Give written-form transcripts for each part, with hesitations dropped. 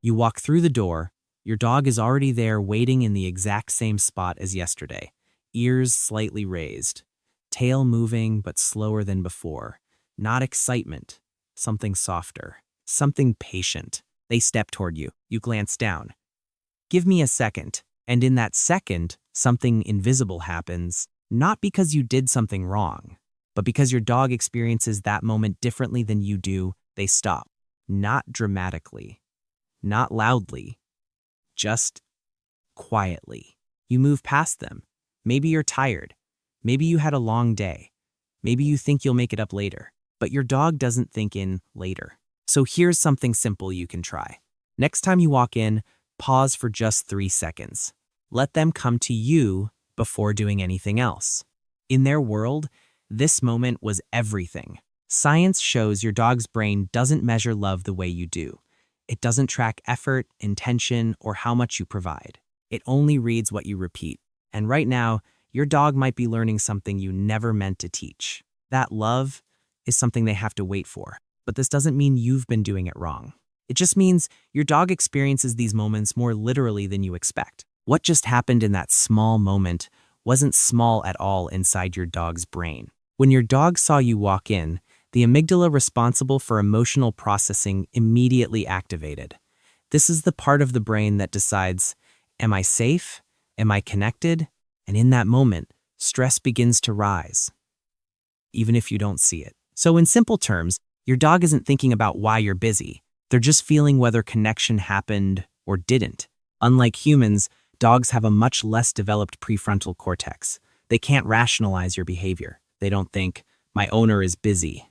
You walk through the door, your dog is already there waiting in the exact same spot as yesterday, ears slightly raised, tail moving but slower than before. Not excitement, something softer, something patient. They step toward you. You glance down. Give me a second. And in that second, something invisible happens, not because you did something wrong, but because your dog experiences that moment differently than you do. They stop. Not dramatically, not loudly, just quietly. You move past them. Maybe you're tired. Maybe you had a long day. Maybe you think you'll make it up later. But your dog doesn't think in later. So here's something simple you can try. Next time you walk in, pause for just 3 seconds. Let them come to you before doing anything else. In their world, this moment was everything. Science shows your dog's brain doesn't measure love the way you do. It doesn't track effort, intention, or how much you provide. It only reads what you repeat. And right now, your dog might be learning something you never meant to teach. That love is something they have to wait for. But this doesn't mean you've been doing it wrong. It just means your dog experiences these moments more literally than you expect. What just happened in that small moment wasn't small at all inside your dog's brain. When your dog saw you walk in, the amygdala responsible for emotional processing immediately activated. This is the part of the brain that decides, am I safe? Am I connected? And in that moment, stress begins to rise, even if you don't see it. So in simple terms, your dog isn't thinking about why you're busy. They're just feeling whether connection happened or didn't. Unlike humans, dogs have a much less developed prefrontal cortex. They can't rationalize your behavior. They don't think, my owner is busy.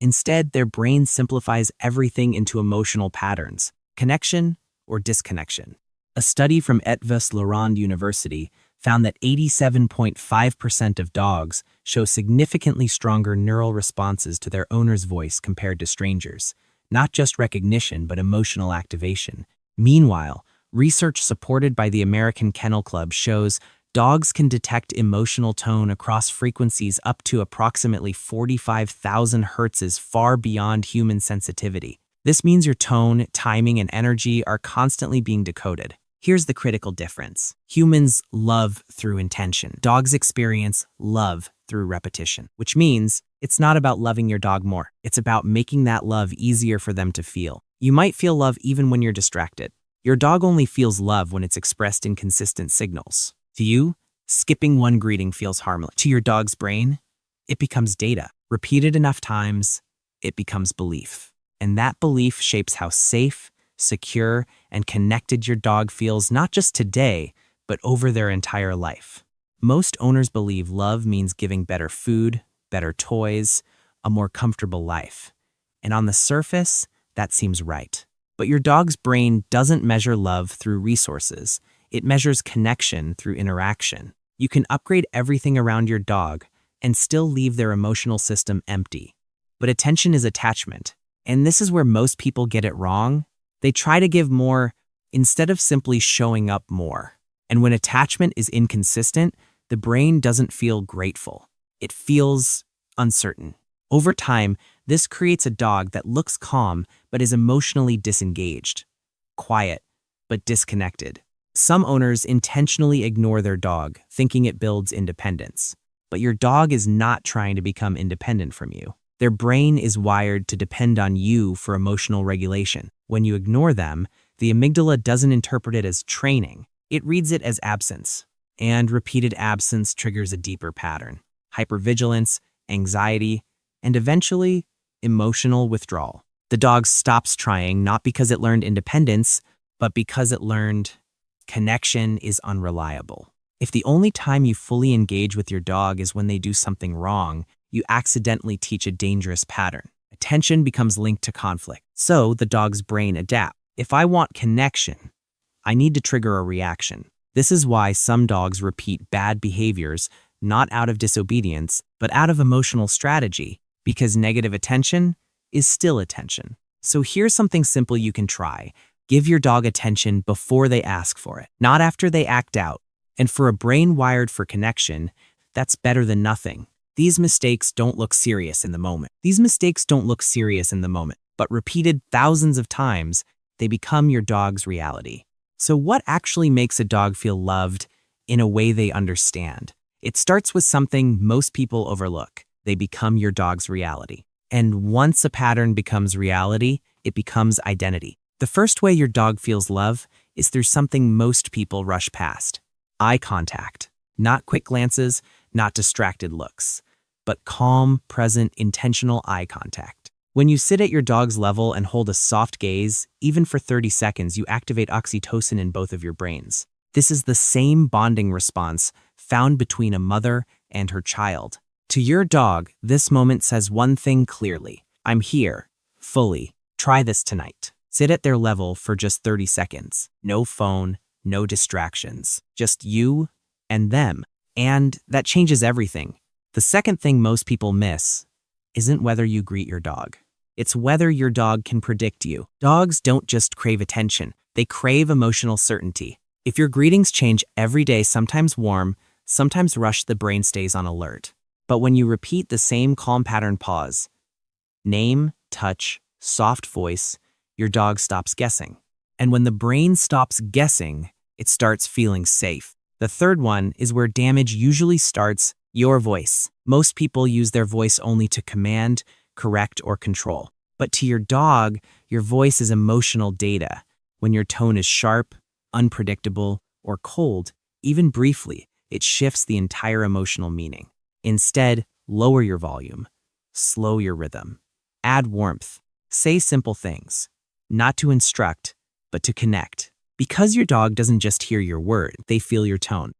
Instead, their brain simplifies everything into emotional patterns, connection or disconnection. A study from Etvis-Laurent University found that 87.5% of dogs show significantly stronger neural responses to their owner's voice compared to strangers. Not just recognition, but emotional activation. Meanwhile, research supported by the American Kennel Club shows dogs can detect emotional tone across frequencies up to approximately 45,000 hertzes, far beyond human sensitivity. This means your tone, timing, and energy are constantly being decoded. Here's the critical difference. Humans love through intention. Dogs experience love through repetition, which means it's not about loving your dog more. It's about making that love easier for them to feel. You might feel love even when you're distracted. Your dog only feels love when it's expressed in consistent signals. To you, skipping one greeting feels harmless. To your dog's brain, it becomes data. Repeated enough times, it becomes belief. And that belief shapes how safe, secure, and connected your dog feels, not just today, but over their entire life. Most owners believe love means giving better food, better toys, a more comfortable life. And on the surface, that seems right. But your dog's brain doesn't measure love through resources. It measures connection through interaction. You can upgrade everything around your dog and still leave their emotional system empty. But attention is attachment. And this is where most people get it wrong. They try to give more instead of simply showing up more. And when attachment is inconsistent, the brain doesn't feel grateful. It feels uncertain. Over time, this creates a dog that looks calm but is emotionally disengaged, quiet but disconnected. Some owners intentionally ignore their dog, thinking it builds independence. But your dog is not trying to become independent from you. Their brain is wired to depend on you for emotional regulation. When you ignore them, the amygdala doesn't interpret it as training. It reads it as absence. And repeated absence triggers a deeper pattern: hypervigilance, anxiety, and eventually, emotional withdrawal. The dog stops trying not because it learned independence, but because it learned connection is unreliable. If the only time you fully engage with your dog is when they do something wrong, you accidentally teach a dangerous pattern. Attention becomes linked to conflict. So the dog's brain adapts. If I want connection, I need to trigger a reaction. This is why some dogs repeat bad behaviors, not out of disobedience, but out of emotional strategy, because negative attention is still attention. So here's something simple you can try. Give your dog attention before they ask for it, not after they act out. And for a brain wired for connection, that's better than nothing. These mistakes don't look serious in the moment. But repeated thousands of times, they become your dog's reality. So what actually makes a dog feel loved in a way they understand? It starts with something most people overlook. They become your dog's reality. And once a pattern becomes reality, it becomes identity. The first way your dog feels love is through something most people rush past: eye contact. Not quick glances, not distracted looks, but calm, present, intentional eye contact. When you sit at your dog's level and hold a soft gaze, even for 30 seconds, you activate oxytocin in both of your brains. This is the same bonding response found between a mother and her child. To your dog, this moment says one thing clearly: I'm here, fully. Try this tonight. Sit at their level for just 30 seconds. No phone, no distractions. Just you and them. And that changes everything. The second thing most people miss isn't whether you greet your dog. It's whether your dog can predict you. Dogs don't just crave attention. They crave emotional certainty. If your greetings change every day, sometimes warm, sometimes rushed, the brain stays on alert. But when you repeat the same calm pattern, pause, name, touch, soft voice, your dog stops guessing. And when the brain stops guessing, it starts feeling safe. The third one is where damage usually starts: your voice. Most people use their voice only to command, correct, or control. But to your dog, your voice is emotional data. When your tone is sharp, unpredictable, or cold, even briefly, it shifts the entire emotional meaning. Instead, lower your volume, slow your rhythm, add warmth, say simple things, not to instruct, but to connect. Because your dog doesn't just hear your word, they feel your tone.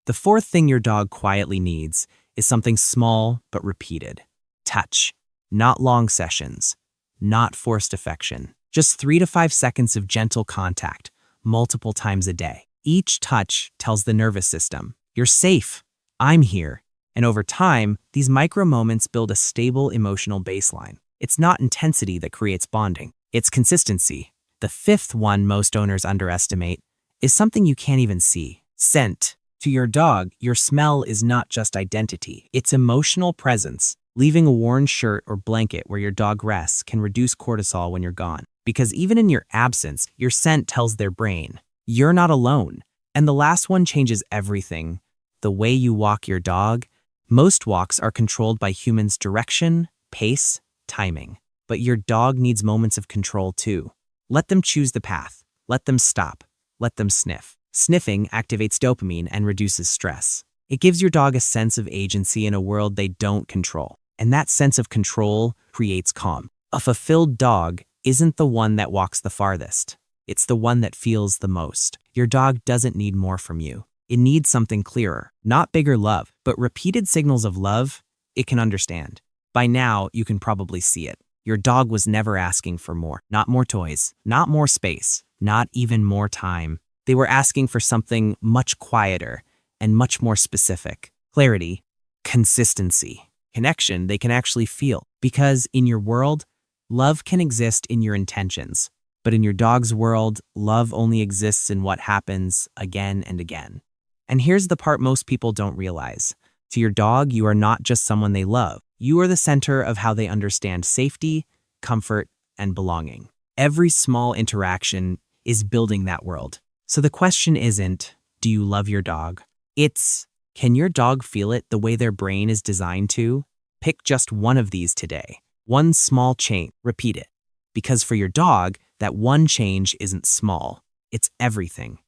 The fourth thing your dog quietly needs is something small but repeated: touch. Not long sessions, not forced affection, just 3 to 5 seconds of gentle contact, multiple times a day. Each touch tells the nervous system, you're safe, I'm here. And over time, these micro moments build a stable emotional baseline. It's not intensity that creates bonding, it's consistency. The fifth one most owners underestimate is something you can't even see: scent. To your dog, your smell is not just identity, it's emotional presence. Leaving a worn shirt or blanket where your dog rests can reduce cortisol when you're gone. Because even in your absence, your scent tells their brain, you're not alone. And the last one changes everything: the way you walk your dog. Most walks are controlled by humans' direction, pace, timing. But your dog needs moments of control too. Let them choose the path. Let them stop. Let them sniff. Sniffing activates dopamine and reduces stress. It gives your dog a sense of agency in a world they don't control. And that sense of control creates calm. A fulfilled dog isn't the one that walks the farthest. It's the one that feels the most. Your dog doesn't need more from you. It needs something clearer, not bigger love, but repeated signals of love it can understand. By now, you can probably see it. Your dog was never asking for more. Not more toys, not more space, not even more time. They were asking for something much quieter and much more specific: clarity, consistency, connection they can actually feel. Because in your world, love can exist in your intentions. But in your dog's world, love only exists in what happens again and again. And here's the part most people don't realize. To your dog, you are not just someone they love. You are the center of how they understand safety, comfort, and belonging. Every small interaction is building that world. So the question isn't, do you love your dog? It's, can your dog feel it the way their brain is designed to? Pick just one of these today. One small change. Repeat it. Because for your dog, that one change isn't small. It's everything.